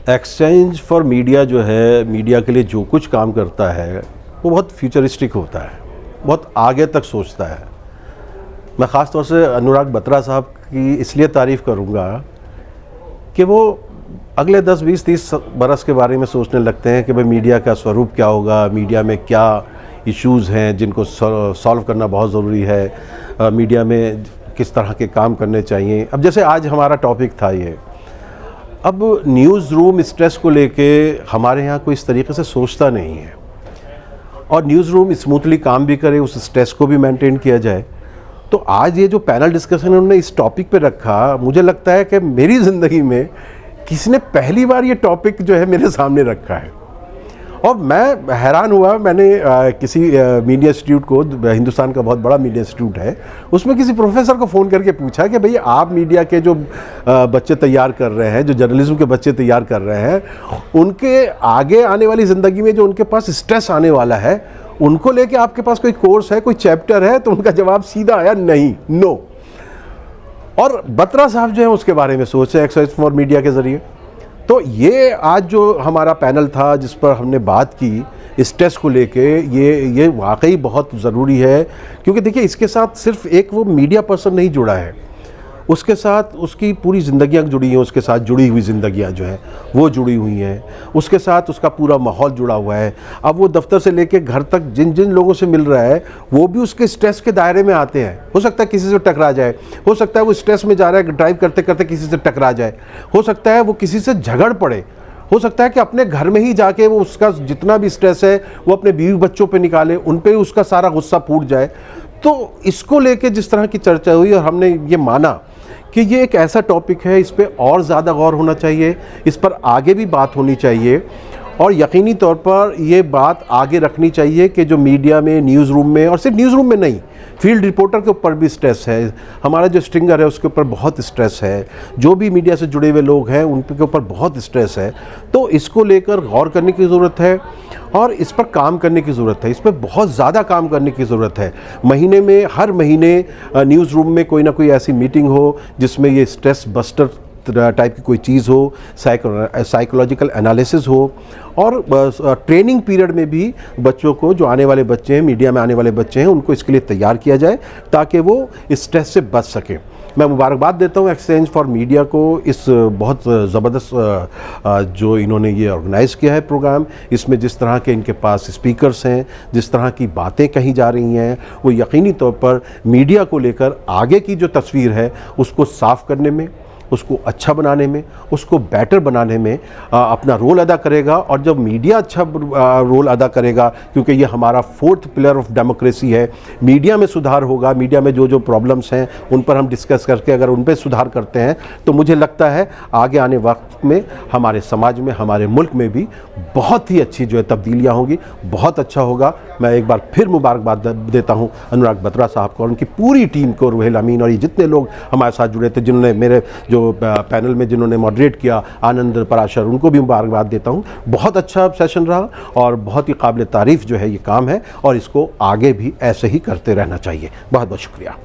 Exchange for media जो है, media के लिए जो कुछ काम करता है वो बहुत फ्यूचरिस्टिक होता है, बहुत आगे तक सोचता है। मैं ख़ास तौर से अनुराग बत्रा साहब की इसलिए तारीफ़ करूँगा कि वो अगले 10, 20, 30 बरस के बारे में सोचने लगते हैं कि भाई मीडिया का स्वरूप क्या होगा, मीडिया में क्या इश्यूज़ हैं जिनको सॉल्व करना बहुत ज़रूरी है, मीडिया में किस तरह के काम करने चाहिए। अब जैसे आज हमारा टॉपिक था ये, अब न्यूज़ रूम स्ट्रेस को लेके हमारे यहाँ कोई इस तरीके से सोचता नहीं है, और न्यूज़ रूम स्मूथली काम भी करे, उस स्ट्रेस को भी मेंटेन किया जाए। तो आज ये जो पैनल डिस्कशन उन्होंने इस टॉपिक पे रखा, मुझे लगता है कि मेरी ज़िंदगी में किसी ने पहली बार ये टॉपिक जो है मेरे सामने रखा है, और मैं हैरान हुआ। मैंने किसी मीडिया इंस्टीट्यूट को, हिंदुस्तान का बहुत बड़ा मीडिया इंस्टीट्यूट है, उसमें किसी प्रोफेसर को फ़ोन करके पूछा कि भई आप मीडिया के जो बच्चे तैयार कर रहे हैं, जो जर्नलिज्म के बच्चे तैयार कर रहे हैं, उनके आगे आने वाली ज़िंदगी में जो उनके पास स्ट्रेस आने वाला है, उनको लेके आपके पास कोई कोर्स है, कोई चैप्टर है? तो उनका जवाब सीधा आया, नहीं, नो। और बत्रा साहब जो है उसके बारे में सोचे एक्सचेंज फॉर मीडिया के ज़रिए। तो ये आज जो हमारा पैनल था जिस पर हमने बात की स्ट्रेस को लेके, ये वाकई बहुत ज़रूरी है, क्योंकि देखिए इसके साथ सिर्फ एक वो मीडिया पर्सन नहीं जुड़ा है, उसके साथ उसकी पूरी ज़िंदगियाँ जुड़ी हैं, उसके साथ जुड़ी हुई ज़िंदगियाँ जो हैं वो जुड़ी हुई हैं, उसके साथ उसका पूरा माहौल जुड़ा हुआ है। अब वो दफ्तर से लेके घर तक जिन जिन लोगों से मिल रहा है वो भी उसके स्ट्रेस के दायरे में आते हैं। हो सकता है किसी से टकरा जाए, हो सकता है वो स्ट्रेस में जा रहा है, ड्राइव करते करते किसी से टकरा जाए, हो सकता है वो किसी से झगड़ पड़े, हो सकता है कि अपने घर में ही जाके वो उसका जितना भी स्ट्रेस है वो अपने बीवी बच्चों पे निकाले, उन पे उसका सारा गुस्सा फूट जाए। तो इसको लेके जिस तरह की चर्चा हुई और हमने ये माना कि ये एक ऐसा टॉपिक है, इस पे और ज़्यादा गौर होना चाहिए, इस पर आगे भी बात होनी चाहिए, और यकीनी तौर पर ये बात आगे रखनी चाहिए कि जो मीडिया में, न्यूज़ रूम में, और सिर्फ न्यूज़ रूम में नहीं, फील्ड रिपोर्टर के ऊपर भी स्ट्रेस है, हमारा जो स्ट्रिंगर है उसके ऊपर बहुत स्ट्रेस है, जो भी मीडिया से जुड़े हुए लोग हैं उन के ऊपर बहुत स्ट्रेस है। तो इसको लेकर गौर करने की ज़रूरत है और इस पर काम करने की ज़रूरत है, इस पर बहुत ज़्यादा काम करने की ज़रूरत है। महीने में, हर महीने न्यूज़ रूम में कोई ना कोई ऐसी मीटिंग हो जिसमें ये स्ट्रेस बस्टर टाइप की कोई चीज़ हो, साइकोलॉजिकल एनालिसिस हो, और ट्रेनिंग पीरियड में भी बच्चों को, जो आने वाले बच्चे हैं, मीडिया में आने वाले बच्चे हैं, उनको इसके लिए तैयार किया जाए ताकि वो स्ट्रेस से बच सकें। मैं मुबारकबाद देता हूँ एक्सचेंज फॉर मीडिया को, इस बहुत ज़बरदस्त जो इन्होंने ये ऑर्गेनाइज़ किया है प्रोग्राम। इसमें जिस तरह के इनके पास स्पीकर्स हैं, जिस तरह की बातें कही जा रही हैं, वो यकीनी तौर पर मीडिया को लेकर आगे की जो तस्वीर है उसको साफ़ करने में, उसको अच्छा बनाने में, उसको बेटर बनाने में अपना रोल अदा करेगा। और जब मीडिया अच्छा रोल अदा करेगा, क्योंकि ये हमारा 4th पिलर ऑफ डेमोक्रेसी है, मीडिया में सुधार होगा, मीडिया में जो जो प्रॉब्लम्स हैं उन पर हम डिस्कस करके अगर उन पर सुधार करते हैं तो मुझे लगता है आगे आने वक्त में हमारे समाज में, हमारे मुल्क में भी बहुत ही अच्छी जो है तब्दीलियाँ होंगी, बहुत अच्छा होगा। मैं एक बार फिर मुबारकबाद देता हूँ अनुराग बत्रा साहब को और उनकी पूरी टीम को, रुहेल अमीन और ये जितने लोग हमारे साथ जुड़े थे, जिन्होंने मेरे जो पैनल में जिन्होंने मॉडरेट किया, आनंद पराशर, उनको भी मुबारकबाद देता हूँ। बहुत अच्छा सेशन रहा और बहुत ही काबिल तारीफ़ जो है ये काम है, और इसको आगे भी ऐसे ही करते रहना चाहिए। बहुत बहुत शुक्रिया।